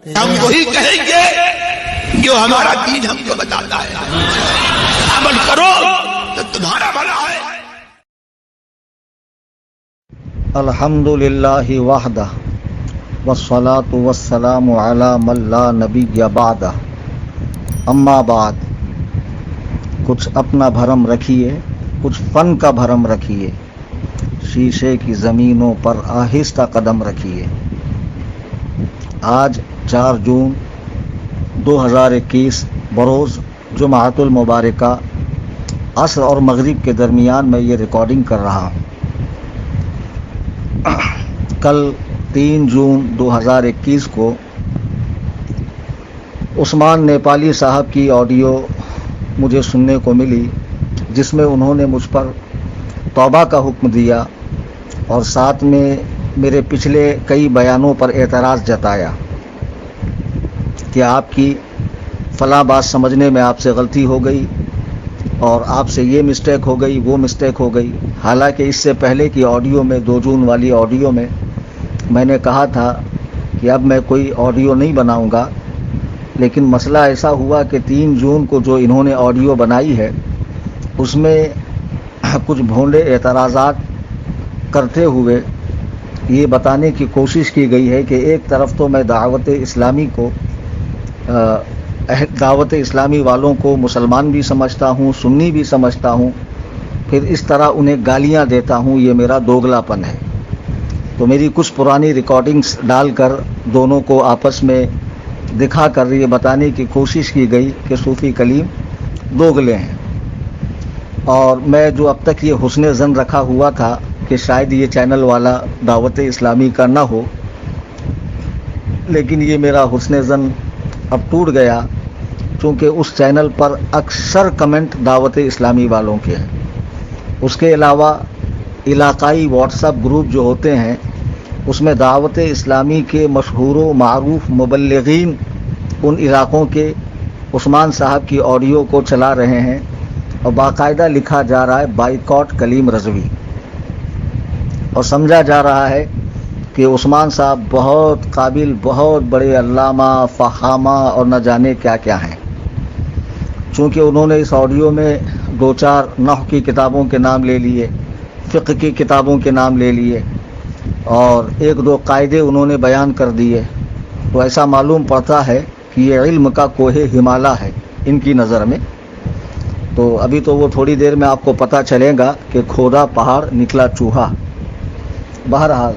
ہم وہی کہیں گے جو ہمارا دین ہم کو بتاتا ہے. عمل کرو تو تمہارا بھلا ہے. الحمد للہ وحدہ والصلاة والسلام علی من لا نبی بعدہ. اما بعد، کچھ اپنا بھرم رکھیے، کچھ فن کا بھرم رکھیے، شیشے کی زمینوں پر آہستہ قدم رکھیے. آج 4 جون 2021 بروز جمعۃ المبارکہ عصر اور مغرب کے درمیان میں یہ ریکارڈنگ کر رہا ہوں. کل 3 جون 2021 کو عثمان نیپالی صاحب کی آڈیو مجھے سننے کو ملی، جس میں انہوں نے مجھ پر توبہ کا حکم دیا اور ساتھ میں میرے پچھلے کئی بیانوں پر اعتراض جتایا کہ آپ کی فلاں بات سمجھنے میں آپ سے غلطی ہو گئی اور آپ سے یہ مسٹیک ہو گئی، وہ مسٹیک ہو گئی. حالانکہ اس سے پہلے کی آڈیو میں 2 جون والی آڈیو میں نے کہا تھا کہ اب میں کوئی آڈیو نہیں بناؤں گا، لیکن مسئلہ ایسا ہوا کہ 3 جون کو جو انہوں نے آڈیو بنائی ہے اس میں کچھ بھونڈے اعتراضات کرتے ہوئے یہ بتانے کی کوشش کی گئی ہے کہ ایک طرف تو میں دعوت اسلامی والوں کو مسلمان بھی سمجھتا ہوں، سنی بھی سمجھتا ہوں، پھر اس طرح انہیں گالیاں دیتا ہوں. یہ میرا دوگلا پن ہے. تو میری کچھ پرانی ریکارڈنگز ڈال کر دونوں کو آپس میں دکھا کر یہ بتانے کی کوشش کی گئی کہ صوفی کلیم دوگلے ہیں. اور میں جو اب تک یہ حسن ظن رکھا ہوا تھا کہ شاید یہ چینل والا دعوت اسلامی کا نہ ہو، لیکن یہ میرا حسن ظن اب ٹوٹ گیا، چونکہ اس چینل پر اکثر کمنٹ دعوت اسلامی والوں کے ہیں. اس کے علاوہ علاقائی واٹس ایپ گروپ جو ہوتے ہیں اس میں دعوت اسلامی کے مشہور و معروف مبلغین ان علاقوں کے عثمان صاحب کی آڈیو کو چلا رہے ہیں اور باقاعدہ لکھا جا رہا ہے بائیکاٹ کلیم رضوی، اور سمجھا جا رہا ہے کہ عثمان صاحب بہت قابل، بہت بڑے علامہ، فہامہ اور نہ جانے کیا کیا ہیں. چونکہ انہوں نے اس آڈیو میں 2-4 نحو کی کتابوں کے نام لے لیے، فقہ کی کتابوں کے نام لے لیے اور 1-2 قاعدے انہوں نے بیان کر دیے، تو ایسا معلوم پڑتا ہے کہ یہ علم کا کوہ ہمالیہ ہے ان کی نظر میں. تو ابھی تو وہ تھوڑی دیر میں آپ کو پتہ چلے گا کہ کھودا پہاڑ نکلا چوہا. بہرحال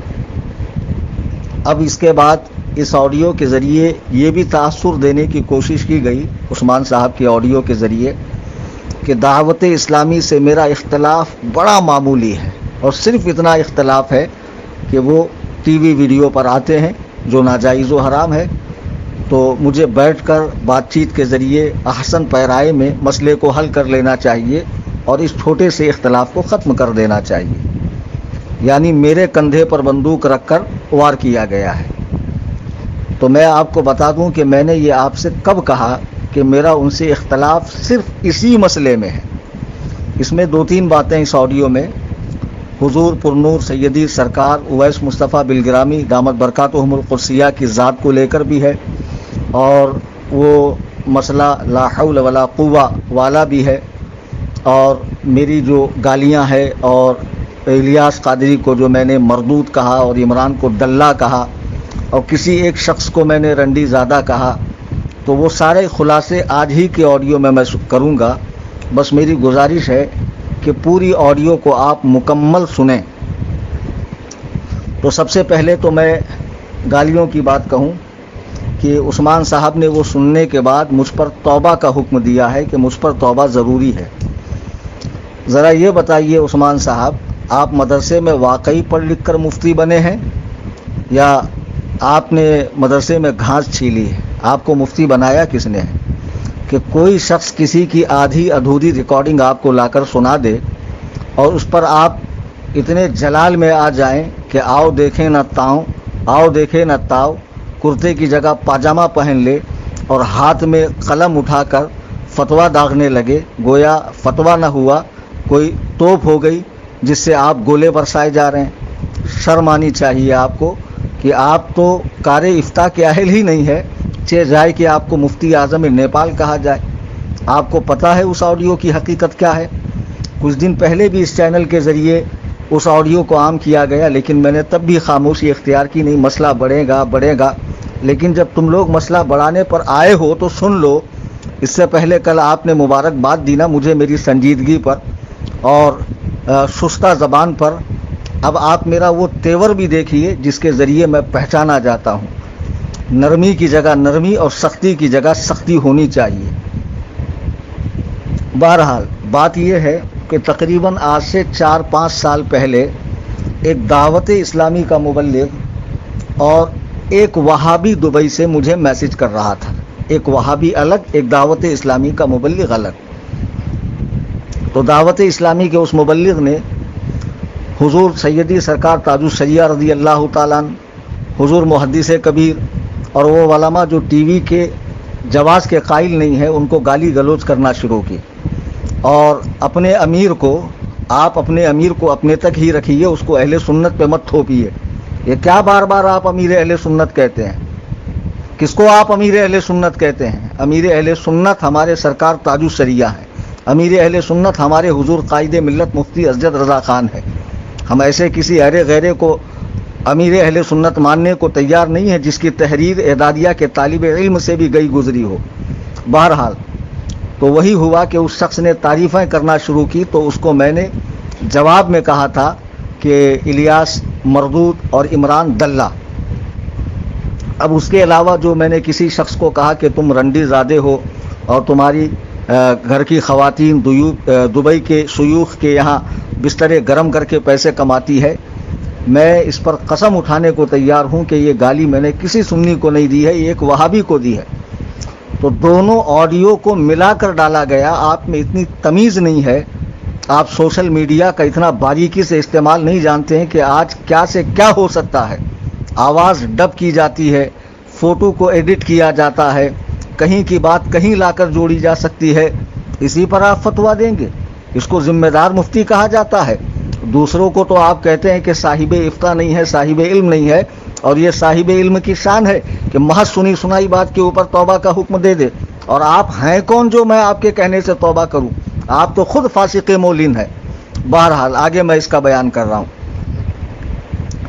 اب اس کے بعد اس آڈیو کے ذریعے یہ بھی تاثر دینے کی کوشش کی گئی عثمان صاحب کی آڈیو کے ذریعے کہ دعوت اسلامی سے میرا اختلاف بڑا معمولی ہے، اور صرف اتنا اختلاف ہے کہ وہ ٹی وی ویڈیو پر آتے ہیں جو ناجائز و حرام ہے، تو مجھے بیٹھ کر بات چیت کے ذریعے احسن پیرائے میں مسئلے کو حل کر لینا چاہیے اور اس چھوٹے سے اختلاف کو ختم کر دینا چاہیے. یعنی میرے کندھے پر بندوق رکھ کر وار کیا گیا ہے. تو میں آپ کو بتا دوں کہ میں نے یہ آپ سے کب کہا کہ میرا ان سے اختلاف صرف اسی مسئلے میں ہے. اس میں 2-3 باتیں اس آڈیو میں حضور پرنور سیدی سرکار اویس مصطفیٰ بالگرامی دامت برکاتہم القدسیہ کی ذات کو لے کر بھی ہے، اور وہ مسئلہ لا حول ولا قوہ والا بھی ہے، اور میری جو گالیاں ہے اور الیاس قادری کو جو میں نے مردود کہا اور عمران کو دلہ کہا اور کسی ایک شخص کو میں نے رنڈی زادہ کہا، تو وہ سارے خلاصے آج ہی کے آڈیو میں کروں گا. بس میری گزارش ہے کہ پوری آڈیو کو آپ مکمل سنیں. تو سب سے پہلے تو میں گالیوں کی بات کہوں کہ عثمان صاحب نے وہ سننے کے بعد مجھ پر توبہ کا حکم دیا ہے کہ مجھ پر توبہ ضروری ہے. ذرا یہ بتائیے عثمان صاحب، آپ مدرسے میں واقعی پڑھ لکھ کر مفتی بنے ہیں یا آپ نے مدرسے میں گھاس چھیلی ہے؟ آپ کو مفتی بنایا کس نے ہے کہ کوئی شخص کسی کی آدھی ادھوری ریکارڈنگ آپ کو لا کر سنا دے اور اس پر آپ اتنے جلال میں آ جائیں کہ آؤ دیکھیں نہ تاؤ، آؤ دیکھیں نہ تاؤ، کرتے کی جگہ پاجامہ پہن لے اور ہاتھ میں قلم اٹھا کر فتویٰ داغنے لگے، گویا فتویٰ نہ ہوا، کوئی توپ ہو گئی جس سے آپ گولے برسائے جا رہے ہیں. شرم آنی چاہیے آپ کو کہ آپ تو کار افتاء کے اہل ہی نہیں ہے، چہ جائے کہ آپ کو مفتی اعظم نیپال کہا جائے۔ آپ کو پتہ ہے اس آڈیو کی حقیقت کیا ہے؟ کچھ دن پہلے بھی اس چینل کے ذریعے اس آڈیو کو عام کیا گیا، لیکن میں نے تب بھی خاموشی اختیار کی، نہیں مسئلہ بڑھے گا، لیکن جب تم لوگ مسئلہ بڑھانے پر آئے ہو تو سن لو۔ اس سے پہلے کل آپ نے مبارکباد دی نا مجھے میری سنجیدگی پر اور شستہ زبان پر، اب آپ میرا وہ تیور بھی دیکھیے جس کے ذریعے میں پہچانا جاتا ہوں۔ نرمی کی جگہ نرمی اور سختی کی جگہ سختی ہونی چاہیے۔ بہرحال بات یہ ہے کہ تقریباً آج سے 4-5 سال پہلے ایک دعوت اسلامی کا مبلغ اور ایک وہابی دبئی سے مجھے میسج کر رہا تھا، ایک وہابی الگ، ایک دعوت اسلامی کا مبلغ الگ۔ تو دعوت اسلامی کے اس مبلغ نے حضور سیدی سرکار تاج الشریعہ رضی اللہ تعالیٰ عنہ، حضور محدث کبیر اور وہ علماء جو ٹی وی کے جواز کے قائل نہیں ہیں ان کو گالی گلوچ کرنا شروع کی، اور اپنے امیر کو، آپ اپنے امیر کو اپنے تک ہی رکھیے، اس کو اہل سنت پہ مت تھوپیے۔ یہ کیا بار بار آپ امیر اہل سنت کہتے ہیں؟ کس کو آپ امیر اہل سنت کہتے ہیں؟ امیر اہل سنت ہمارے سرکار تاج الشریعہ ہیں، امیر اہل سنت ہمارے حضور قائد ملت مفتی اسجد رضا خان ہے۔ ہم ایسے کسی ارے غیرے کو امیر اہل سنت ماننے کو تیار نہیں ہے جس کی تحریر اعدادیہ کے طالب علم سے بھی گئی گزری ہو۔ بہرحال تو وہی ہوا کہ اس شخص نے تعریفیں کرنا شروع کی، تو اس کو میں نے جواب میں کہا تھا کہ الیاس مردود اور عمران دلہ۔ اب اس کے علاوہ جو میں نے کسی شخص کو کہا کہ تم رنڈی زادے ہو اور تمہاری گھر کی خواتین دبئی کے شیوخ کے یہاں بسترے گرم کر کے پیسے کماتی ہے، میں اس پر قسم اٹھانے کو تیار ہوں کہ یہ گالی میں نے کسی سنی کو نہیں دی ہے، یہ ایک وہابی کو دی ہے۔ تو دونوں آڈیو کو ملا کر ڈالا گیا۔ آپ میں اتنی تمیز نہیں ہے، آپ سوشل میڈیا کا اتنا باریکی سے استعمال نہیں جانتے ہیں کہ آج کیا سے کیا ہو سکتا ہے۔ آواز ڈب کی جاتی ہے، فوٹو کو ایڈٹ کیا جاتا ہے، کہیں کی بات کہیں لا کر جوڑی جا سکتی ہے، اسی پر آپ فتویٰ دیں گے؟ اس کو ذمہ دار مفتی کہا جاتا ہے۔ دوسروں کو تو آپ کہتے ہیں کہ صاحب افتاء نہیں ہے، صاحب علم نہیں ہے، اور یہ صاحب علم کی شان ہے کہ محض سنی سنائی بات کے اوپر توبہ کا حکم دے دے، اور آپ ہیں کون جو میں آپ کے کہنے سے توبہ کروں؟ آپ تو خود فاسق مولین ہے۔ بہرحال آگے میں اس کا بیان کر رہا ہوں۔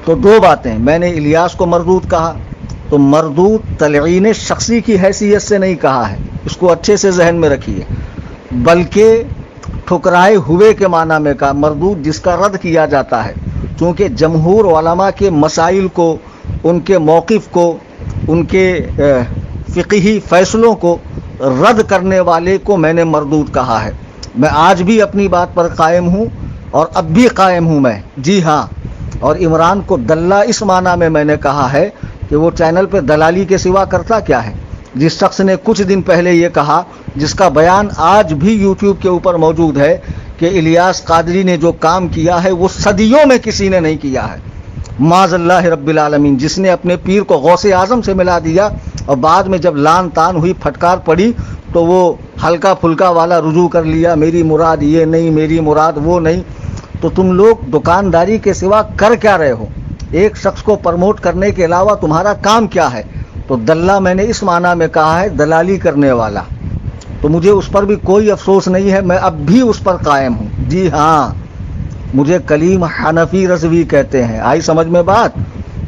تو دو باتیں، میں نے الیاس کو مردود کہا تو مردود تلعین شخصی کی حیثیت سے نہیں کہا ہے، اس کو اچھے سے ذہن میں رکھیے، بلکہ ٹھکرائے ہوئے کے معنی میں کہا، مردود جس کا رد کیا جاتا ہے، چونکہ جمہور علماء کے مسائل کو، ان کے موقف کو، ان کے فقہی فیصلوں کو رد کرنے والے کو میں نے مردود کہا ہے۔ میں آج بھی اپنی بات پر قائم ہوں اور اب بھی قائم ہوں میں، جی ہاں۔ اور عمران کو دلہ اس معنی میں نے کہا ہے کہ وہ چینل پہ دلالی کے سوا کرتا کیا ہے؟ جس شخص نے کچھ دن پہلے یہ کہا، جس کا بیان آج بھی یوٹیوب کے اوپر موجود ہے، کہ الیاس قادری نے جو کام کیا ہے وہ صدیوں میں کسی نے نہیں کیا ہے، معاذ اللہ رب العالمین، جس نے اپنے پیر کو غوث اعظم سے ملا دیا، اور بعد میں جب لان تان ہوئی، پھٹکار پڑی، تو وہ ہلکا پھلکا والا رجوع کر لیا، میری مراد یہ نہیں، میری مراد وہ نہیں۔ تو تم لوگ دکانداری کے سوا کر کیا رہے ہو؟ ایک شخص کو پرموٹ کرنے کے علاوہ تمہارا کام کیا ہے؟ تو دلہ میں نے اس معنی میں کہا ہے، دلالی کرنے والا۔ تو مجھے اس پر بھی کوئی افسوس نہیں ہے، میں اب بھی اس پر قائم ہوں، جی ہاں۔ مجھے کلیم حنفی رضوی کہتے ہیں، آئی سمجھ میں بات؟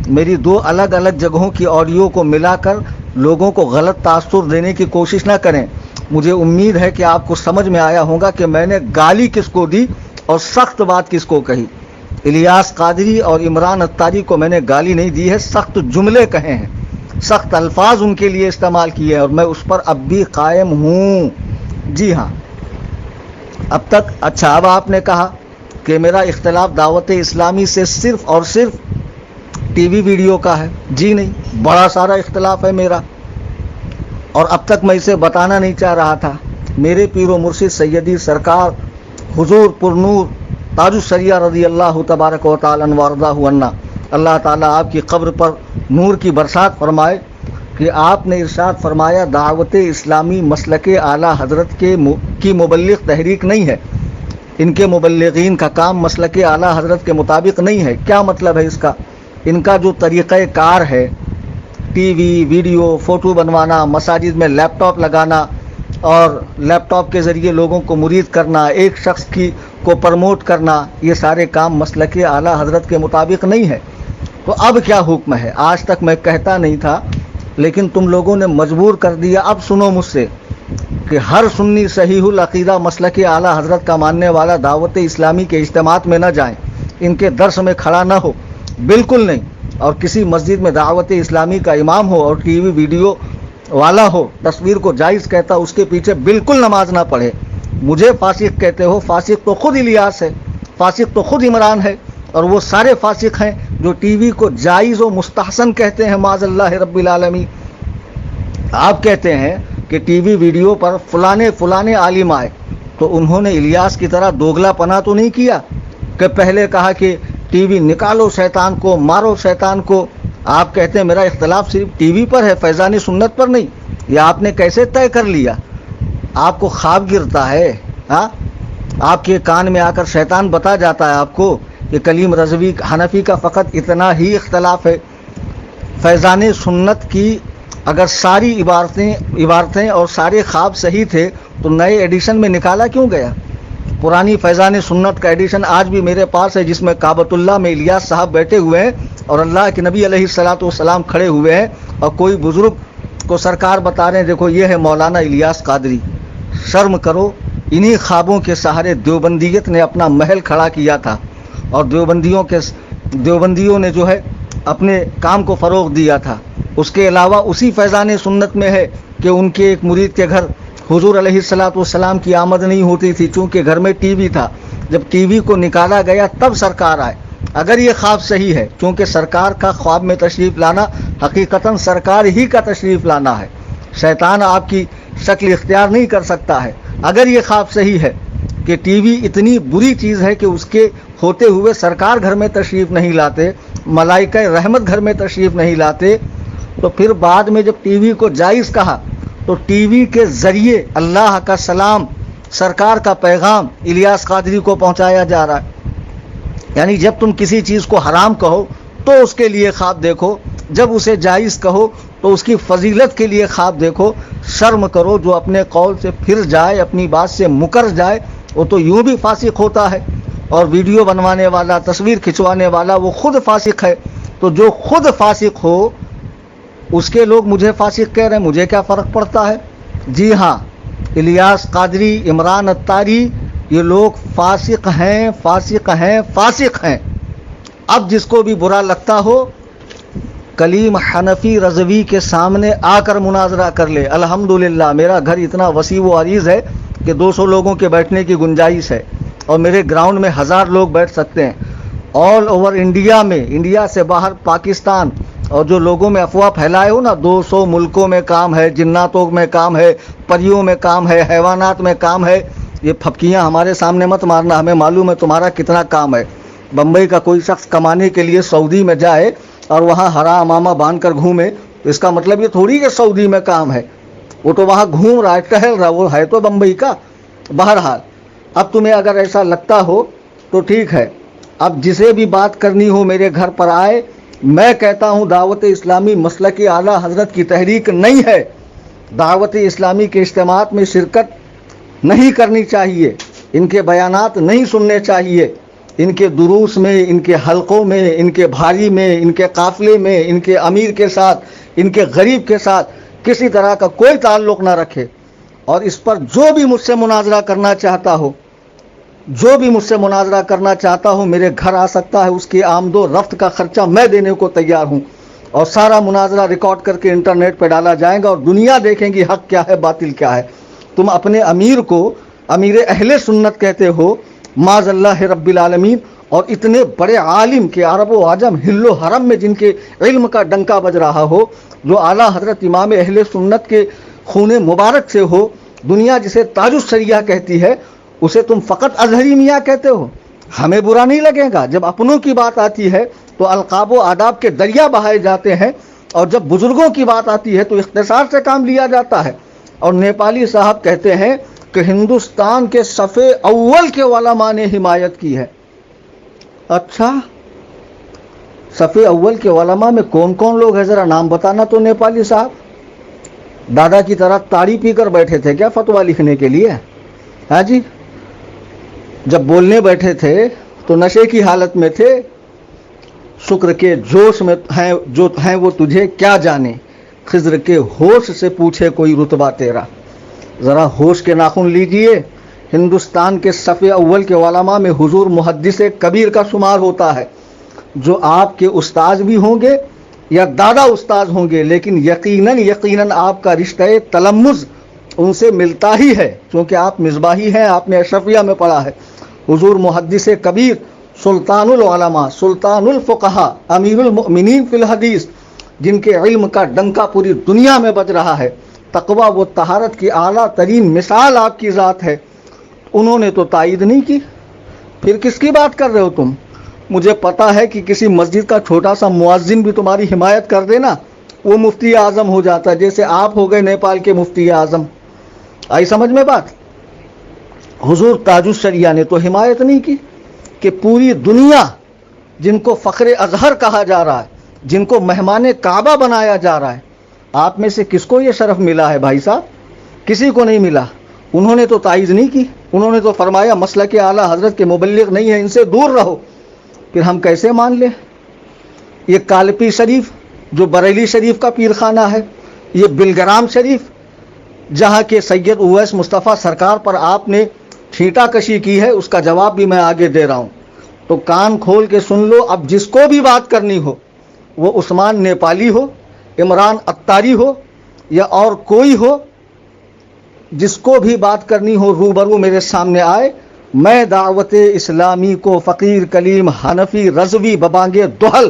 میری دو الگ الگ جگہوں کی آڈیو کو ملا کر لوگوں کو غلط تاثر دینے کی کوشش نہ کریں۔ مجھے امید ہے کہ آپ کو سمجھ میں آیا ہوگا کہ میں نے گالی کس کو دی اور سخت بات کس کو کہی۔ الیاس قادری اور عمران اتاری کو میں نے گالی نہیں دی ہے، سخت جملے کہے ہیں، سخت الفاظ ان کے لیے استعمال کیے ہیں، اور میں اس پر اب بھی قائم ہوں، جی ہاں۔ اب تک اچھا، اب آپ نے کہا کہ میرا اختلاف دعوت اسلامی سے صرف اور صرف ٹی وی ویڈیو کا ہے، جی نہیں، بڑا سارا اختلاف ہے میرا، اور اب تک میں اسے بتانا نہیں چاہ رہا تھا۔ میرے پیر و مرشد سیدی سرکار حضور پرنور تاج الشریعہ رضی اللہ تبارک و تعالی عنہ وارضاہ عنا، اللہ تعالیٰ آپ کی قبر پر نور کی برسات فرمائے، کہ آپ نے ارشاد فرمایا دعوت اسلامی مسلک اعلیٰ حضرت کی مبلغ تحریک نہیں ہے، ان کے مبلغین کا کام مسلک اعلیٰ حضرت کے مطابق نہیں ہے۔ کیا مطلب ہے اس کا؟ ان کا جو طریقہ کار ہے، ٹی وی، ویڈیو، فوٹو بنوانا، مساجد میں لیپ ٹاپ لگانا اور لیپ ٹاپ کے ذریعے لوگوں کو مرید کرنا، ایک شخص کو پرموٹ کرنا، یہ سارے کام مسلک اعلیٰ حضرت کے مطابق نہیں ہے۔ تو اب کیا حکم ہے؟ آج تک میں کہتا نہیں تھا، لیکن تم لوگوں نے مجبور کر دیا۔ اب سنو مجھ سے کہ ہر سنی صحیح العقیدہ مسلک اعلیٰ حضرت کا ماننے والا دعوت اسلامی کے اجتماعات میں نہ جائیں، ان کے درس میں کھڑا نہ ہو، بالکل نہیں۔ اور کسی مسجد میں دعوت اسلامی کا امام ہو اور ٹی وی ویڈیو والا ہو، تصویر کو جائز کہتا، اس کے پیچھے بالکل نماز نہ پڑھے۔ مجھے فاسق کہتے ہو، فاسق تو خود الیاس ہے، فاسق تو خود عمران ہے، اور وہ سارے فاسق ہیں جو ٹی وی کو جائز و مستحسن کہتے ہیں، معاذ اللہ رب العالمین۔ آپ کہتے ہیں کہ ٹی وی ویڈیو پر فلانے عالم آئے، تو انہوں نے الیاس کی طرح دوگلا پنا تو نہیں کیا کہ پہلے کہا کہ ٹی وی نکالو شیطان کو، مارو شیطان کو۔ آپ کہتے ہیں میرا اختلاف صرف ٹی وی پر ہے، فیضان سنت پر نہیں۔ یہ آپ نے کیسے طے کر لیا؟ آپ کو خواب گرتا ہے؟ آپ کے کان میں آ کر شیطان بتا جاتا ہے آپ کو کہ کلیم رضوی حنفی کا فقط اتنا ہی اختلاف ہے۔ فیضان سنت کی اگر ساری عبارتیں اور سارے خواب صحیح تھے تو نئے ایڈیشن میں نکالا کیوں گیا؟ پرانی فیضان سنت کا ایڈیشن آج بھی میرے پاس ہے، جس میں کعبۃ اللہ میں الیاس صاحب بیٹھے ہوئے ہیں اور اللہ کے نبی علیہ الصلوۃ والسلام کھڑے ہوئے ہیں، اور کوئی بزرگ کو سرکار بتا رہے ہیں دیکھو یہ ہے مولانا الیاس قادری۔ شرم کرو، انہی خوابوں کے سہارے دیوبندیت نے اپنا محل کھڑا کیا تھا، اور دیوبندیوں نے جو ہے اپنے کام کو فروغ دیا تھا۔ اس کے علاوہ اسی فیضان سنت میں ہے کہ ان کے ایک مرید کے گھر حضور علیہ الصلوۃ والسلام کی آمد نہیں ہوتی تھی، چونکہ گھر میں ٹی وی تھا۔ جب ٹی وی کو نکالا گیا تب سرکار آئے۔ اگر یہ خواب صحیح ہے، چونکہ سرکار کا خواب میں تشریف لانا حقیقتاً سرکار ہی کا تشریف لانا ہے، شیطان آپ کی شکل اختیار نہیں کر سکتا ہے۔ اگر یہ خواب صحیح ہے کہ ٹی وی اتنی بری چیز ہے کہ اس کے ہوتے ہوئے سرکار گھر میں تشریف نہیں لاتے، ملائکہ رحمت گھر میں تشریف نہیں لاتے، تو پھر بعد میں جب ٹی وی کو جائز کہا تو ٹی وی کے ذریعے اللہ کا سلام، سرکار کا پیغام الیاس قادری کو پہنچایا جا رہا ہے۔ یعنی جب تم کسی چیز کو حرام کہو تو اس کے لیے خواب دیکھو، جب اسے جائز کہو تو اس کی فضیلت کے لیے خواب دیکھو۔ شرم کرو، جو اپنے قول سے پھر جائے، اپنی بات سے مکر جائے، وہ تو یوں بھی فاسق ہوتا ہے، اور ویڈیو بنوانے والا، تصویر کھنچوانے والا وہ خود فاسق ہے۔ تو جو خود فاسق ہو اس کے لوگ مجھے فاسق کہہ رہے ہیں، مجھے کیا فرق پڑتا ہے؟ جی ہاں، الیاس قادری، عمران اتاری، یہ لوگ فاسق ہیں، فاسق ہیں، فاسق ہیں۔ اب جس کو بھی برا لگتا ہو کلیم حنفی رضوی کے سامنے آ کر مناظرہ کر لے۔ الحمدللہ میرا گھر اتنا وسیع و عریض ہے کہ 200 لوگوں کے بیٹھنے کی گنجائش ہے، اور میرے گراؤنڈ میں 1000 لوگ بیٹھ سکتے ہیں۔ آل اوور انڈیا میں، انڈیا سے باہر پاکستان، اور جو لوگوں میں افواہ پھیلائے ہو نا 200 ملکوں میں کام ہے، جناتوں میں کام ہے، پریوں میں کام ہے، حیوانات میں کام ہے، یہ پھپکیاں ہمارے سامنے مت مارنا، ہمیں معلوم ہے تمہارا کتنا کام ہے۔ بمبئی کا کوئی شخص کمانے کے لیے سعودی میں جائے اور وہاں ہرا امامہ باندھ کر گھومے تو اس کا مطلب یہ تھوڑی کہ سعودی میں کام ہے، وہ تو وہاں گھوم رہا ہے، ٹہل رہا، وہ ہے تو بمبئی کا۔ بہرحال اب تمہیں اگر ایسا لگتا ہو تو ٹھیک ہے، اب جسے بھی بات کرنی ہو میرے گھر پر آئے۔ میں کہتا ہوں دعوت اسلامی مسلک اعلیٰ حضرت کی تحریک نہیں ہے، دعوت اسلامی کے اجتماعات میں شرکت نہیں کرنی چاہیے، ان کے بیانات نہیں سننے چاہیے، ان کے دروس میں، ان کے حلقوں میں، ان کے بھاری میں، ان کے قافلے میں، ان کے امیر کے ساتھ، ان کے غریب کے ساتھ کسی طرح کا کوئی تعلق نہ رکھے۔ اور اس پر جو بھی مجھ سے مناظرہ کرنا چاہتا ہو، جو بھی مجھ سے مناظرہ کرنا چاہتا ہو میرے گھر آ سکتا ہے، اس کی آمد و رفت کا خرچہ میں دینے کو تیار ہوں، اور سارا مناظرہ ریکارڈ کر کے انٹرنیٹ پہ ڈالا جائے گا اور دنیا دیکھیں گی حق کیا ہے، باطل کیا ہے۔ تم اپنے امیر کو امیر اہل سنت کہتے ہو، معاذ اللہ رب العالمین، اور اتنے بڑے عالم کے عرب و عجم حل و حرم میں جن کے علم کا ڈنکا بج رہا ہو، جو اعلیٰ حضرت امام اہل سنت کے خون مبارک سے ہو، دنیا جسے تاج الشریعہ کہتی ہے، اسے تم فقط ازہری میاں کہتے ہو۔ ہمیں برا نہیں لگے گا، جب اپنوں کی بات آتی ہے تو القاب و آداب کے دریا بہائے جاتے ہیں، اور جب بزرگوں کی بات آتی ہے تو اختصار سے کام لیا جاتا ہے۔ اور نیپالی صاحب کہتے ہیں کہ ہندوستان کے صفحے اول کے علماء نے حمایت کی ہے۔ اچھا، صفِ اول کے علماء میں کون کون لوگ ہیں ذرا نام بتانا تو نیپالی صاحب، دادا کی طرح تاڑی پی کر بیٹھے تھے کیا فتویٰ لکھنے کے لیے؟ ہاں جی، جب بولنے بیٹھے تھے تو نشے کی حالت میں تھے، شکر کے جوش میں ہیں جو ہیں وہ تجھے کیا جانے، خضر کے ہوش سے پوچھے کوئی رتبہ تیرا۔ ذرا ہوش کے ناخن لیجئے، ہندوستان کے صفِ اول کے علماء میں حضور محدث کبیر کا شمار ہوتا ہے، جو آپ کے استاذ بھی ہوں گے یا دادا استاذ ہوں گے، لیکن یقیناً آپ کا رشتہ تلمذ ان سے ملتا ہی ہے، چونکہ آپ مصباحی ہیں، آپ نے اشرفیہ میں پڑھا ہے۔ حضور محدث کبیر، سلطان العلماء، سلطان الفقہاء، امیر المؤمنین فی الحدیث، جن کے علم کا ڈنکا پوری دنیا میں بج رہا ہے، تقویٰ و طہارت کی اعلیٰ ترین مثال آپ کی ذات ہے، انہوں نے تو تائید نہیں کی، پھر کس کی بات کر رہے ہو تم؟ مجھے پتا ہے کہ کسی مسجد کا چھوٹا سا مؤذن بھی تمہاری حمایت کر دینا، وہ مفتی اعظم ہو جاتا، جیسے آپ ہو گئے نیپال کے مفتی اعظم۔ آئی سمجھ میں بات؟ حضور تاج الشریعہ نے تو حمایت نہیں کی کہ پوری دنیا جن کو فخر اظہر کہا جا رہا ہے، جن کو مہمان کعبہ بنایا جا رہا ہے، آپ میں سے کس کو یہ شرف ملا ہے بھائی صاحب؟ کسی کو نہیں ملا۔ انہوں نے تو تائید نہیں کی، انہوں نے تو فرمایا مسلک اعلیٰ حضرت کے مبلغ نہیں ہیں، ان سے دور رہو۔ پھر ہم کیسے مان لیں؟ یہ کالپی شریف جو بریلی شریف کا پیرخانہ ہے، یہ بلگرام شریف جہاں کے سید اویس مصطفیٰ سرکار پر آپ نے چھینٹا کشی کی ہے، اس کا جواب بھی میں آگے دے رہا ہوں، تو کان کھول کے سن لو۔ اب جس کو بھی بات کرنی ہو، وہ عثمان نیپالی ہو، عمران اتاری ہو یا اور کوئی ہو، جس کو بھی بات کرنی ہو روبرو میرے سامنے آئے۔ میں دعوت اسلامی کو فقیر کلیم حنفی رضوی ببانگے دہل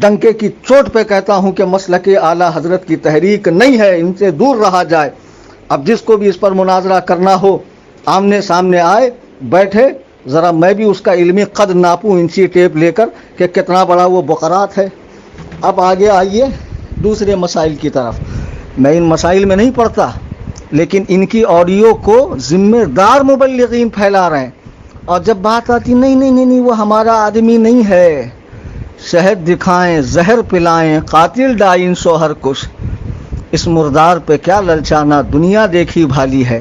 ڈنکے کی چوٹ پہ کہتا ہوں کہ مسلک اعلیٰ حضرت کی تحریک نہیں ہے، ان سے دور رہا جائے۔ اب جس کو بھی اس پر مناظرہ کرنا ہو، آمنے سامنے آئے، بیٹھے، ذرا میں بھی اس کا علمی قد ناپوں انچی ٹیپ لے کر کہ کتنا بڑا وہ بقرات ہے۔ اب آگے آئیے دوسرے مسائل کی طرف۔ میں ان مسائل میں نہیں پڑھتا، لیکن ان کی آڈیو کو ذمہ دار مبلغین پھیلا رہے ہیں، اور جب بات آتی نہیں وہ ہمارا آدمی نہیں ہے، شہد دکھائیں، زہر پلائیں، قاتل ڈائن شوہر کش، اس مردار پہ کیا للچانا، دنیا دیکھی بھالی ہے۔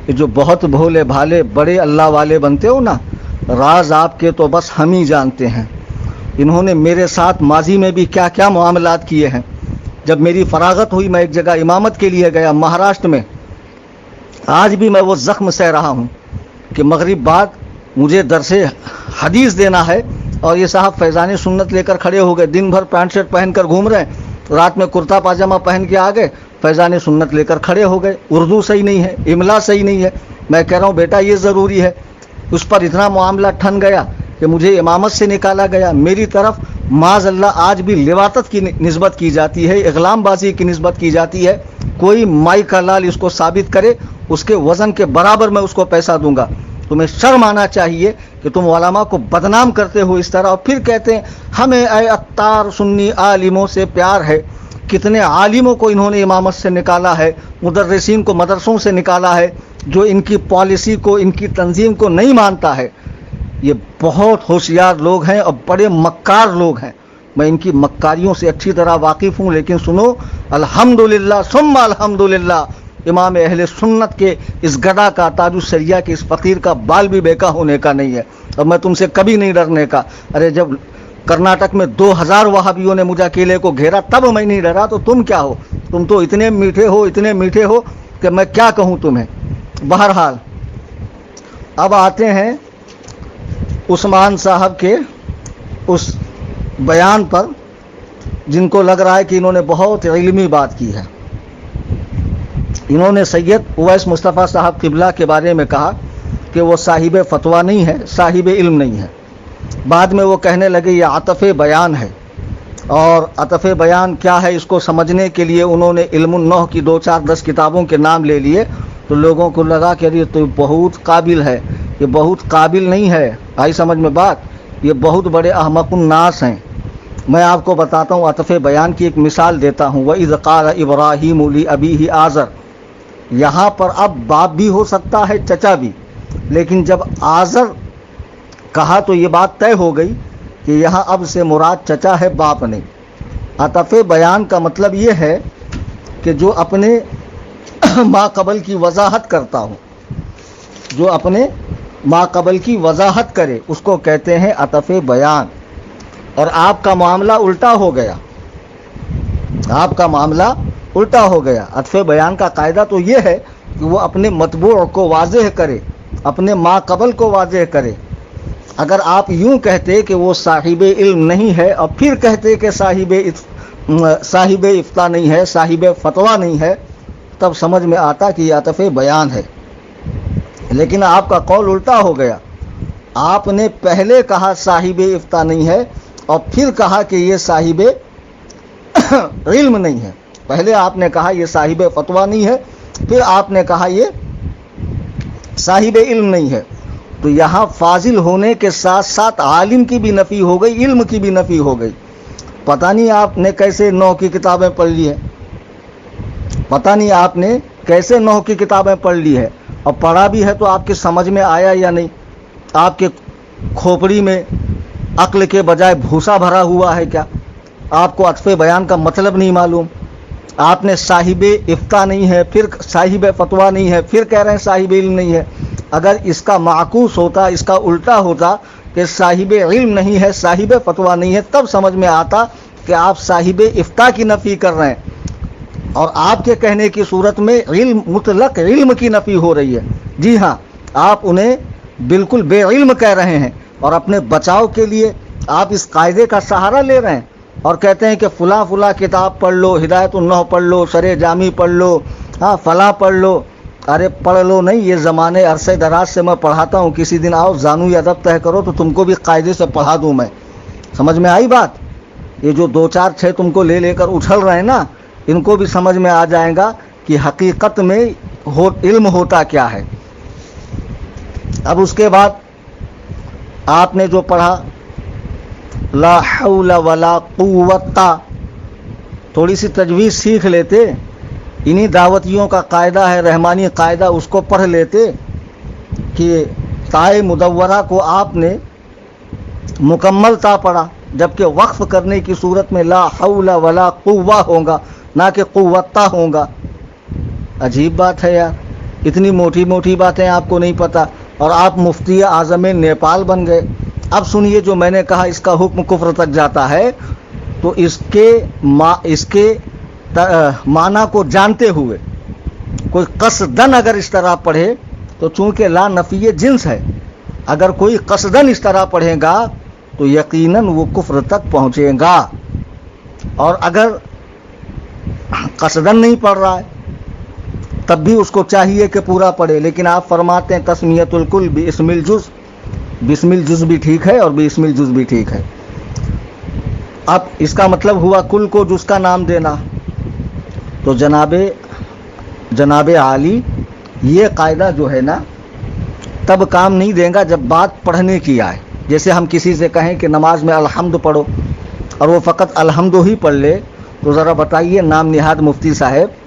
یہ جو بہت بھولے بھالے بڑے اللہ والے بنتے ہو نا، راز آپ کے تو بس ہم ہی جانتے ہیں۔ انہوں نے میرے ساتھ ماضی میں بھی کیا کیا معاملات کیے ہیں۔ جب میری فراغت ہوئی، میں ایک جگہ امامت کے لیے گیا مہاراشٹر میں، آج بھی میں وہ زخم سہ رہا ہوں کہ مغرب بعد مجھے درس حدیث دینا ہے، اور یہ صاحب فیضان سنت لے کر کھڑے ہو گئے، دن بھر پینٹ شرٹ پہن کر گھوم رہے ہیں، رات میں کرتا پاجامہ پہن کے آ گئے، فیضان سنت لے کر کھڑے ہو گئے، اردو صحیح نہیں ہے، املا صحیح نہیں ہے۔ میں کہہ رہا ہوں بیٹا یہ ضروری ہے۔ اس پر اتنا معاملہ ٹھن گیا کہ مجھے امامت سے نکالا گیا۔ میری طرف معاذ اللہ آج بھی لواطت کی نسبت کی جاتی ہے، اغلام بازی کی نسبت کی جاتی ہے۔ کوئی مائی کا لال اس کو ثابت کرے، اس کے وزن کے برابر میں اس کو پیسہ دوں گا۔ تمہیں شرم آنا چاہیے کہ تم علماء کو بدنام کرتے ہو اس طرح، اور پھر کہتے ہیں ہمیں اے اتار سنی عالموں سے پیار ہے۔ کتنے عالموں کو انہوں نے امامت سے نکالا ہے، مدرسین کو مدرسوں سے نکالا ہے، جو ان کی پالیسی کو، ان کی تنظیم کو نہیں مانتا ہے۔ یہ بہت ہوشیار لوگ ہیں اور بڑے مکار لوگ ہیں، میں ان کی مکاریوں سے اچھی طرح واقف ہوں۔ لیکن سنو، الحمدللہ ثم الحمدللہ، امام اہل سنت کے اس گدا کا، تاج الشریعہ کے اس فقیر کا بال بھی بیکا ہونے کا نہیں ہے، اور میں تم سے کبھی نہیں ڈرنے کا۔ ارے جب کرناٹک میں 2000 وہابیوں نے مجھے اکیلے کو گھیرا تب میں نہیں ڈرا، تو تم کیا ہو؟ تم تو اتنے میٹھے ہو، اتنے میٹھے ہو کہ میں کیا کہوں تمہیں۔ بہرحال اب آتے ہیں عثمان صاحب کے اس بیان پر، جن کو لگ رہا ہے کہ انہوں نے بہت علمی بات کی ہے۔ انہوں نے سید اویس مصطفیٰ صاحب قبلہ کے بارے میں کہا کہ وہ صاحب فتویٰ نہیں ہے، صاحب علم نہیں ہے۔ بعد میں وہ کہنے لگے یہ عطف بیان ہے، اور عطف بیان کیا ہے اس کو سمجھنے کے لیے انہوں نے علم النحو کی 2-4-10 کتابوں کے نام لے لیے، تو لوگوں کو لگا کہ یہ تو بہت قابل ہے، یہ بہت قابل نہیں ہے۔ آئی سمجھ میں بات؟ یہ بہت بڑے احمق الناس ہیں۔ میں آپ کو بتاتا ہوں، عطف بیان کی ایک مثال دیتا ہوں۔ وَإِذْ قَالَ إِبْرَاهِيمُ لِأَبِيهِ آزر، یہاں پر اب باپ بھی ہو سکتا ہے، چچا بھی، لیکن جب آزر کہا تو یہ بات طے ہو گئی کہ یہاں اب سے مراد چچا ہے، باپ نہیں۔ عطف بیان کا مطلب یہ ہے کہ جو اپنے ما قبل کی وضاحت کرتا ہو، جو اپنے ما قبل کی وضاحت کرے، اس کو کہتے ہیں عطف بیان۔ اور آپ کا معاملہ الٹا ہو گیا، آپ کا معاملہ الٹا ہو گیا۔ عطف بیان کا قاعدہ تو یہ ہے کہ وہ اپنے متبوع کو واضح کرے، اپنے ما قبل کو واضح کرے۔ اگر آپ یوں کہتے کہ وہ صاحب علم نہیں ہے اور پھر کہتے کہ صاحب افتاء نہیں ہے، صاحب فتویٰ نہیں ہے، تب سمجھ میں آتا کہ یہ عطف بیان ہے۔ لیکن آپ کا قول الٹا ہو گیا، آپ نے پہلے کہا صاحب افتاء نہیں ہے اور پھر کہا کہ یہ صاحب علم نہیں ہے۔ پہلے آپ نے کہا یہ صاحب فتویٰ نہیں ہے، پھر آپ نے کہا یہ صاحب علم نہیں ہے۔ تو یہاں فاضل ہونے کے ساتھ ساتھ عالم کی بھی نفی ہو گئی، علم کی بھی نفی ہو گئی۔ پتہ نہیں آپ نے کیسے 9 کی کتابیں پڑھ لی ہے، پتہ نہیں آپ نے کیسے 9 کی کتابیں پڑھ لی ہے، اور پڑھا بھی ہے تو آپ کی سمجھ میں آیا یا نہیں؟ آپ کے کھوپڑی میں عقل کے بجائے بھوسا بھرا ہوا ہے کیا؟ آپ کو عطف بیان کا مطلب نہیں معلوم؟ آپ نے صاحب افتاء نہیں ہے، پھر صاحب فتویٰ نہیں ہے، پھر کہہ رہے ہیں صاحب علم نہیں ہے۔ اگر اس کا معکوس ہوتا، اس کا الٹا ہوتا کہ صاحب علم نہیں ہے، صاحب فتویٰ نہیں ہے، تب سمجھ میں آتا کہ آپ صاحب افتاء کی نفی کر رہے ہیں، اور آپ کے کہنے کی صورت میں علم، مطلق علم کی نفی ہو رہی ہے۔ جی ہاں، آپ انہیں بالکل بے علم کہہ رہے ہیں، اور اپنے بچاؤ کے لیے آپ اس قاعدے کا سہارا لے رہے ہیں اور کہتے ہیں کہ فلاں فلاں کتاب پڑھ لو، ہدایت النحو پڑھ لو، شرح جامی پڑھ لو، ہاں فلاں پڑھ لو۔ ارے پڑھ لو نہیں، یہ زمانے عرصے دراز سے میں پڑھاتا ہوں، کسی دن آؤ زانوی ادب طے کرو تو تم کو بھی قاعدے سے پڑھا دوں میں۔ سمجھ میں آئی بات؟ یہ جو 2 4 6 تم کو لے کر اچھل رہے ہیں نا، ان کو بھی سمجھ میں آ جائے گا کہ حقیقت میں علم ہوتا کیا ہے۔ اب اس کے بعد آپ نے جو پڑھا لا حول ولا قوت، تھوڑی سی تجویز سیکھ لیتے، انہی دعوتیوں کا قاعدہ ہے رحمانی قاعدہ، اس کو پڑھ لیتے کہ تائے مدورہ کو آپ نے مکمل تا پڑھا، جبکہ وقف کرنے کی صورت میں لا حول ولا قوہ ہوگا، نہ کہ قوتا ہوگا۔ عجیب بات ہے یار، اتنی موٹی موٹی باتیں آپ کو نہیں پتہ، اور آپ مفتی اعظم نیپال بن گئے۔ اب سنیے، جو میں نے کہا اس کا حکم کفر تک جاتا ہے، تو اس کے معنی کو جانتے ہوئے کوئی قصدن اگر اس طرح پڑھے تو چونکہ لا نفی جنس ہے، اگر کوئی قصدن اس طرح پڑھے گا تو یقیناً وہ کفر تک پہنچے گا، اور اگر قصدن نہیں پڑھ رہا ہے تب بھی اس کو چاہیے کہ پورا پڑھے۔ لیکن آپ فرماتے ہیں تسمیت الکل باسم الجز، بسم الجز بھی ٹھیک ہے اور باسم الجز بھی ٹھیک ہے۔ اب اس کا مطلب ہوا کل کو جز کا نام دینا، تو جناب عالی یہ قاعدہ جو ہے نا تب کام نہیں دے گا جب بات پڑھنے کی آئے۔ جیسے ہم کسی سے کہیں کہ نماز میں الحمد پڑھو اور وہ فقط الحمد ہی پڑھ لے، تو ذرا بتائیے نام نہاد مفتی صاحب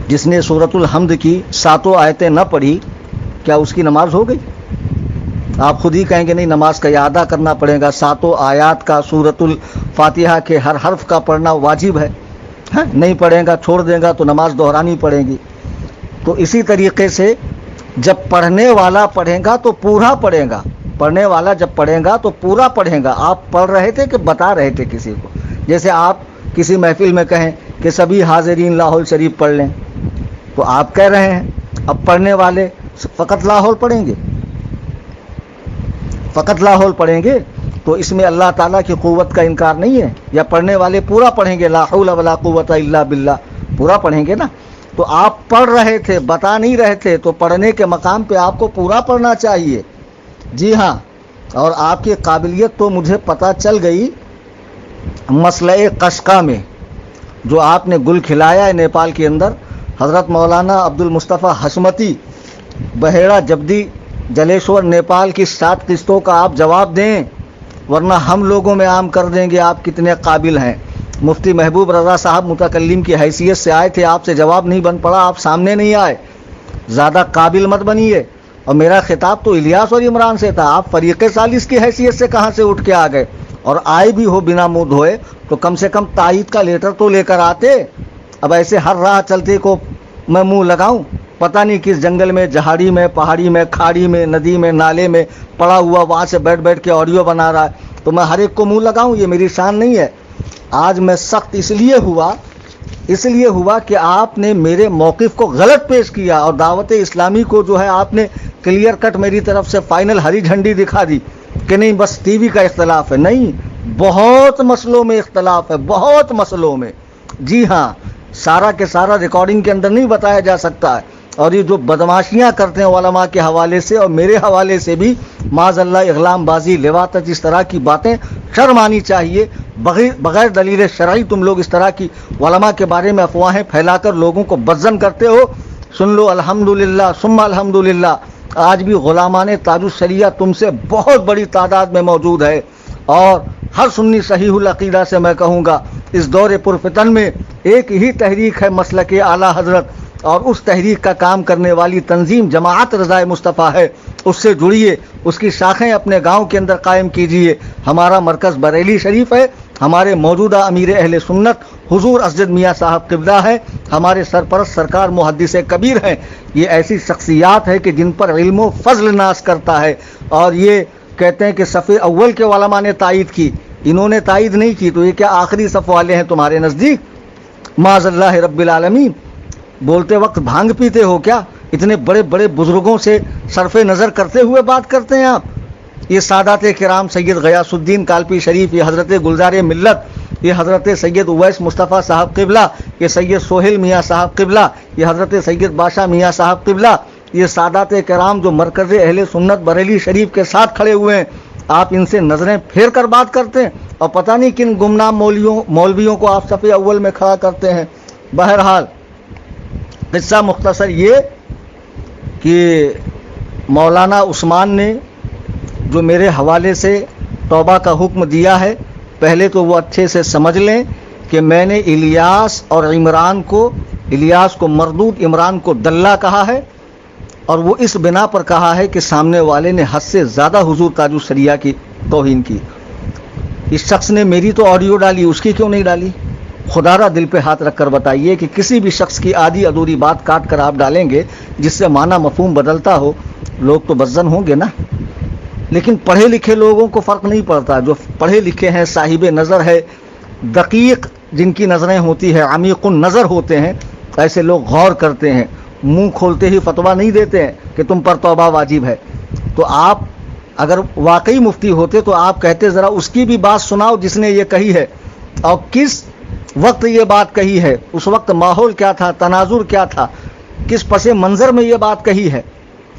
جس نے سورۃ الحمد کی 7 آیتیں نہ پڑھی، کیا اس کی نماز ہو گئی؟ آپ خود ہی کہیں گے نہیں، نماز کا اعادہ کرنا پڑے گا، 7 آیات کا سورۃ الفاتحہ کے ہر حرف کا پڑھنا واجب ہے، نہیں پڑھے گا چھوڑ دے گا تو نماز دہرانی پڑے گی۔ تو اسی طریقے سے جب پڑھنے والا پڑھے گا تو پورا پڑھے گا، پڑھنے والا جب پڑھے گا تو پورا پڑھے گا۔ آپ پڑھ رہے تھے کہ بتا رہے تھے کسی کو؟ جیسے آپ کسی محفل میں کہیں کہ سبھی حاضرین لاہور شریف پڑھ لیں، تو آپ کہہ رہے ہیں اب پڑھنے والے فقط لاہور پڑھیں گے، فقط لاہور پڑھیں گے، تو اس میں اللہ تعالیٰ کی قوت کا انکار نہیں ہے، یا پڑھنے والے پورا پڑھیں گے لا حول ولا قوت الا باللہ، پورا پڑھیں گے نا۔ تو آپ پڑھ رہے تھے، بتا نہیں رہے تھے، تو پڑھنے کے مقام پہ آپ کو پورا پڑھنا چاہیے۔ جی ہاں، اور آپ کی قابلیت تو مجھے پتہ چل گئی مسئلہ قشقہ میں، جو آپ نے گل کھلایا ہے نیپال کے اندر۔ حضرت مولانا عبد المصطفیٰ حشمتی بحیرہ جبدی جلیشور نیپال کی 7 قسطوں کا آپ جواب دیں، ورنہ ہم لوگوں میں عام کر دیں گے آپ کتنے قابل ہیں۔ مفتی محبوب رضا صاحب متکلم کی حیثیت سے آئے تھے، آپ سے جواب نہیں بن پڑا، آپ سامنے نہیں آئے، زیادہ قابل مت بنیے، اور میرا خطاب تو الیاس اور عمران سے تھا. آپ فریق ثالث کی حیثیت سے کہاں سے اٹھ کے آ گئے؟ اور آئے بھی ہو بنا منہ دھوئے تو کم سے کم تائید کا لیٹر تو لے کر آتے. اب ایسے ہر راہ چلتے کو میں منہ لگاؤں؟ پتہ نہیں کس جنگل میں، جہاڑی میں، پہاڑی میں، کھاڑی میں، ندی میں، نالے میں پڑا ہوا وہاں سے بیٹھ بیٹھ کے آڈیو بنا رہا ہے، تو میں ہر ایک کو منہ لگاؤں؟ یہ میری شان نہیں ہے. آج میں سخت اس لیے ہوا کہ آپ نے میرے موقف کو غلط پیش کیا اور دعوت اسلامی کو جو ہے آپ نے کلیئر کٹ میری طرف سے فائنل ہری جھنڈی دکھا دی کہ نہیں بس ٹی وی کا اختلاف ہے. نہیں، بہت مسئلوں میں اختلاف ہے، بہت مسئلوں میں. جی ہاں، سارا کے سارا ریکارڈنگ کے اندر نہیں بتایا جا سکتا ہے. اور یہ جو بدماشیاں کرتے ہیں علماء کے حوالے سے اور میرے حوالے سے بھی، معاذ اللہ اغلام بازی، لواطت، اس طرح کی باتیں شرم آنی چاہیے. بغیر دلیل شرعی تم لوگ اس طرح کی علماء کے بارے میں افواہیں پھیلا کر لوگوں کو بدظن کرتے ہو. سن لو، الحمدللہ ثم الحمدللہ، آج بھی غلامان تاج الشریعہ تم سے بہت بڑی تعداد میں موجود ہے. اور ہر سنی صحیح العقیدہ سے میں کہوں گا، اس دور پرفتن میں ایک ہی تحریک ہے، مسلک اعلیٰ حضرت، اور اس تحریک کا کام کرنے والی تنظیم جماعت رضائے مصطفیٰ ہے. اس سے جڑیے، اس کی شاخیں اپنے گاؤں کے اندر قائم کیجیے. ہمارا مرکز بریلی شریف ہے. ہمارے موجودہ امیر اہل سنت حضور اسجد میاں صاحب قبلہ ہے. ہمارے سرپرست سرکار محدث کبیر ہیں. یہ ایسی شخصیات ہے کہ جن پر علم و فضل ناز کرتا ہے. اور یہ کہتے ہیں کہ صف اول کے علماء نے تائید کی، انہوں نے تائید نہیں کی، تو یہ کیا آخری صف والے ہیں تمہارے نزدیک؟ معاذ اللہ رب العالمین. بولتے وقت بھانگ پیتے ہو کیا؟ اتنے بڑے بڑے بزرگوں سے صرف نظر کرتے ہوئے بات کرتے ہیں آپ. یہ سادات کرام، سید غیاث الدین کالپی شریف، یہ حضرت گلزار ملت، یہ حضرت سید اویس مصطفیٰ صاحب قبلہ، یہ سید سہیل میاں صاحب قبلہ، یہ حضرت سید بادشاہ میاں صاحب قبلہ، یہ سادات کرام جو مرکز اہل سنت بریلی شریف کے ساتھ کھڑے ہوئے ہیں، آپ ان سے نظریں پھیر کر بات کرتے ہیں اور پتہ نہیں کن گمنام مولویوں کو آپ صف اول میں کھڑا کرتے ہیں. بہرحال قصہ مختصر یہ کہ مولانا عثمان نے جو میرے حوالے سے توبہ کا حکم دیا ہے، پہلے تو وہ اچھے سے سمجھ لیں کہ میں نے الیاس اور عمران کو، الیاس کو مردود، عمران کو دلہ کہا ہے. اور وہ اس بنا پر کہا ہے کہ سامنے والے نے حد سے زیادہ حضور تاج الشریعہ کی توہین کی. اس شخص نے میری تو آڈیو ڈالی، اس کی کیوں نہیں ڈالی؟ خدا را دل پہ ہاتھ رکھ کر بتائیے کہ کسی بھی شخص کی آدھی ادھوری بات کاٹ کر آپ ڈالیں گے جس سے معنی مفہوم بدلتا ہو، لوگ تو بدظن ہوں گے نا. لیکن پڑھے لکھے لوگوں کو فرق نہیں پڑتا. جو پڑھے لکھے ہیں، صاحب نظر ہے، دقیق جن کی نظریں ہوتی ہیں، عمیق النظر ہوتے ہیں، ایسے لوگ غور کرتے ہیں. منہ کھولتے ہی فتویٰ نہیں دیتے ہیں کہ تم پر توبہ واجب ہے. تو آپ اگر واقعی مفتی ہوتے تو آپ کہتے ذرا اس کی بھی بات سناؤ جس نے یہ کہی ہے، اور کس وقت یہ بات کہی ہے، اس وقت ماحول کیا تھا، تناظر کیا تھا، کس پس منظر میں یہ بات کہی ہے.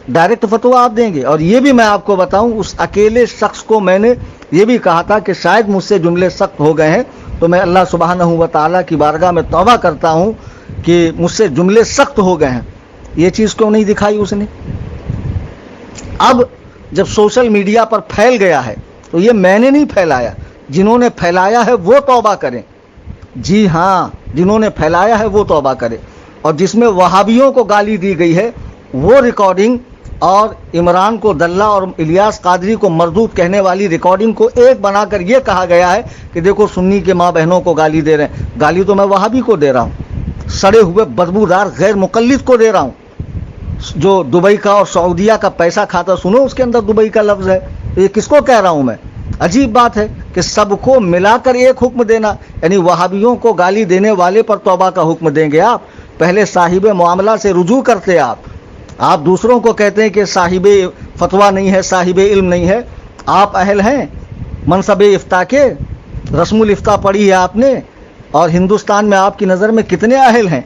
ڈائریکٹ فتویٰ آپ دیں گے. اور یہ بھی میں آپ کو بتاؤں، اس اکیلے شخص کو میں نے یہ بھی کہا تھا کہ شاید مجھ سے جملے سخت ہو گئے ہیں، تو میں اللہ سبحانہ و تعالیٰ کی بارگاہ میں توبہ کرتا ہوں کہ مجھ سے جملے سخت ہو گئے ہیں. یہ چیز کیوں نہیں دکھائی اس نے؟ اب جب سوشل میڈیا پر پھیل گیا ہے تو یہ میں نے نہیں پھیلایا، جنہوں نے پھیلایا ہے وہ توبہ کریں. جی ہاں، جنہوں نے پھیلایا ہے وہ توبہ کریں. اور جس میں وہابیوں کو گالی دی گئی ہے وہ ریکارڈنگ، اور عمران کو دلہ اور الیاس قادری کو مردود کہنے والی ریکارڈنگ کو ایک بنا کر یہ کہا گیا ہے کہ دیکھو سنی کے ماں بہنوں کو گالی دے رہے ہیں. گالی تو میں وہابی کو دے رہا ہوں، سڑے ہوئے بدبودار غیر مقلد کو دے رہا ہوں، جو دبئی کا اور سعودیہ کا پیسہ کھاتا. سنو اس کے اندر دبئی کا لفظ ہے. یہ کس کو کہہ رہا ہوں میں؟ عجیب بات ہے کہ سب کو ملا کر ایک حکم دینا، یعنی وہابیوں کو گالی دینے والے پر توبہ کا حکم دیں گے آپ؟ پہلے صاحب معاملہ سے رجوع کرتے آپ دوسروں کو کہتے ہیں کہ صاحب فتویٰ نہیں ہے، صاحب علم نہیں ہے. آپ اہل ہیں منصب افتاء کے؟ رسم الافتاء پڑھی ہے آپ نے؟ اور ہندوستان میں آپ کی نظر میں کتنے اہل ہیں؟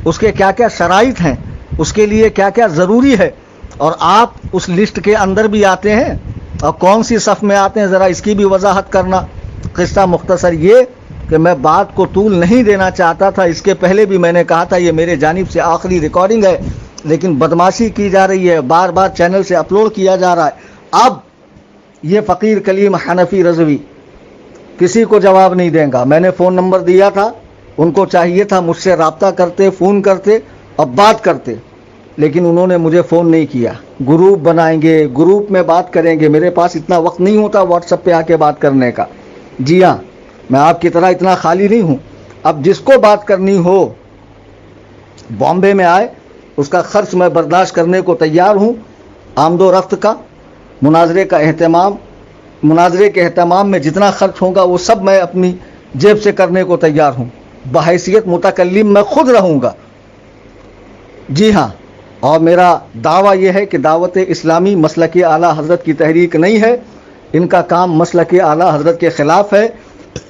اس کے کیا کیا شرائط ہیں؟ اس کے لیے کیا کیا ضروری ہے؟ اور آپ اس لسٹ کے اندر بھی آتے ہیں، اور کون سی صف میں آتے ہیں، ذرا اس کی بھی وضاحت کرنا. قصہ مختصر یہ کہ میں بات کو طول نہیں دینا چاہتا تھا. اس کے پہلے بھی میں نے کہا تھا یہ میرے جانب سے آخری ریکارڈنگ ہے، لیکن بدماشی کی جا رہی ہے، بار بار چینل سے اپلوڈ کیا جا رہا ہے. اب یہ فقیر کلیم حنفی رضوی کسی کو جواب نہیں دیں گا. میں نے فون نمبر دیا تھا، ان کو چاہیے تھا مجھ سے رابطہ کرتے، فون کرتے اور بات کرتے. لیکن انہوں نے مجھے فون نہیں کیا. گروپ بنائیں گے, گروپ میں بات کریں گے. میرے پاس اتنا وقت نہیں ہوتا واٹس ایپ پہ آ کے بات کرنے کا. جی ہاں, میں آپ کی طرح اتنا خالی نہیں ہوں. اب جس کو بات کرنی ہو بامبے میں آئے, اس کا خرچ میں برداشت کرنے کو تیار ہوں. آمد و رفت کا, مناظرے کے اہتمام میں جتنا خرچ ہوگا وہ سب میں اپنی جیب سے کرنے کو تیار ہوں. بحیثیت متکلم میں خود رہوں گا. جی ہاں, اور میرا دعویٰ یہ ہے کہ دعوت اسلامی مسلک اعلیٰ حضرت کی تحریک نہیں ہے. ان کا کام مسلک اعلیٰ حضرت کے خلاف ہے.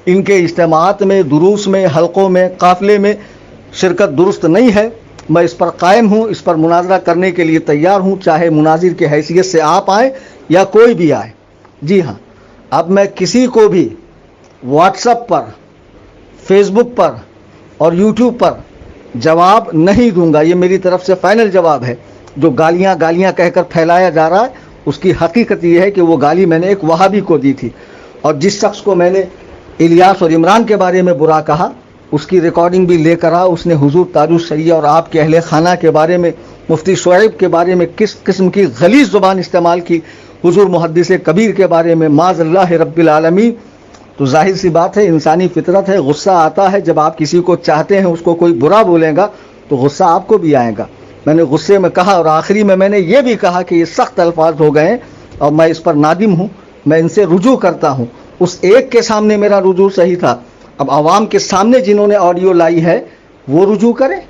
ان کے اجتماعات میں, دروس میں, حلقوں میں, قافلے میں شرکت درست نہیں ہے. میں اس پر قائم ہوں, اس پر مناظرہ کرنے کے لیے تیار ہوں, چاہے مناظر کی حیثیت سے آپ آئیں یا کوئی بھی آئے. جی ہاں, اب میں کسی کو بھی واٹس ایپ پر, فیس بک پر اور یوٹیوب پر جواب نہیں دوں گا. یہ میری طرف سے فائنل جواب ہے. جو گالیاں کہہ کر پھیلایا جا رہا ہے, اس کی حقیقت یہ ہے کہ وہ گالی میں نے ایک وہابی کو دی تھی, اور جس شخص کو میں نے الیاس اور عمران کے بارے میں برا کہا اس کی ریکارڈنگ بھی لے کر اس نے حضور تاج الشریعہ اور آپ کے اہل خانہ کے بارے میں, مفتی شعیب کے بارے میں کس قسم کی غلیظ زبان استعمال کی, حضور محدث کبیر کے بارے میں, معاذ اللہ رب العالمین. تو ظاہر سی بات ہے, انسانی فطرت ہے, غصہ آتا ہے. جب آپ کسی کو چاہتے ہیں اس کو کوئی برا بولے گا تو غصہ آپ کو بھی آئے گا. میں نے غصے میں کہا, اور آخری میں نے یہ بھی کہا کہ یہ سخت الفاظ ہو گئے ہیں اور میں اس پر نادم ہوں. میں ان سے رجوع کرتا ہوں. اس ایک کے سامنے میرا رجوع صحیح تھا, اب عوام کے سامنے جنہوں نے آڈیو لائی ہے وہ رجوع کریں.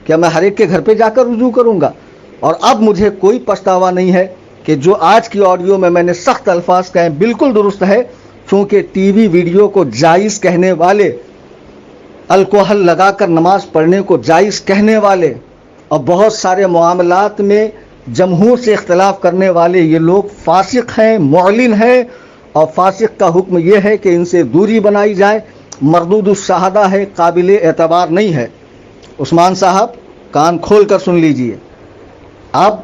کیا میں ہر ایک کے گھر پہ جا کر رجوع کروں گا؟ اور اب مجھے کوئی پچھتاوا نہیں ہے کہ جو آج کی آڈیو میں نے سخت الفاظ کہے بالکل درست ہے. چونکہ ٹی وی ویڈیو کو جائز کہنے والے, الکوحل لگا کر نماز پڑھنے کو جائز کہنے والے, اور بہت سارے معاملات میں جمہور سے اختلاف کرنے والے یہ لوگ فاسق ہیں, معلن ہیں, اور فاسق کا حکم یہ ہے کہ ان سے دوری بنائی جائے. مردود الشہادہ ہے, قابل اعتبار نہیں ہے. عثمان صاحب کان کھول کر سن لیجئے, اب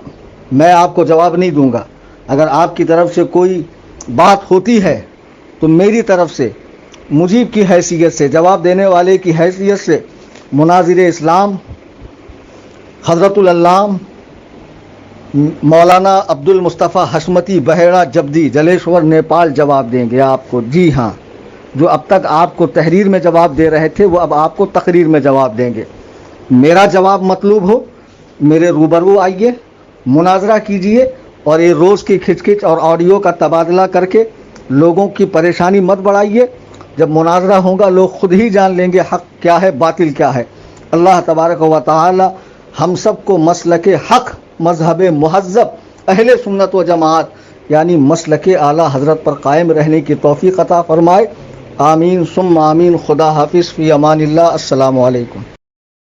میں آپ کو جواب نہیں دوں گا. اگر آپ کی طرف سے کوئی بات ہوتی ہے تو میری طرف سے مجیب کی حیثیت سے, جواب دینے والے کی حیثیت سے, مناظر اسلام حضرت العلام مولانا عبد المصطفیٰ حشمتی بحیرہ جبدی جلیشور نیپال جواب دیں گے آپ کو. جی ہاں, جو اب تک آپ کو تحریر میں جواب دے رہے تھے وہ اب آپ کو تقریر میں جواب دیں گے. میرا جواب مطلوب ہو, میرے روبرو آئیے, مناظرہ کیجئے, اور یہ روز کی کھچ اور آڈیو کا تبادلہ کر کے لوگوں کی پریشانی مت بڑھائیے. جب مناظرہ ہوگا لوگ خود ہی جان لیں گے حق کیا ہے, باطل کیا ہے. اللہ تبارک و تعالی ہم سب کو مسلک حق, مذہب مہذب, اہل سنت و جماعت یعنی مسلک اعلیٰ حضرت پر قائم رہنے کی توفیق عطا فرمائے. آمین ثم آمین. خدا حافظ. فی امان اللہ. السلام علیکم.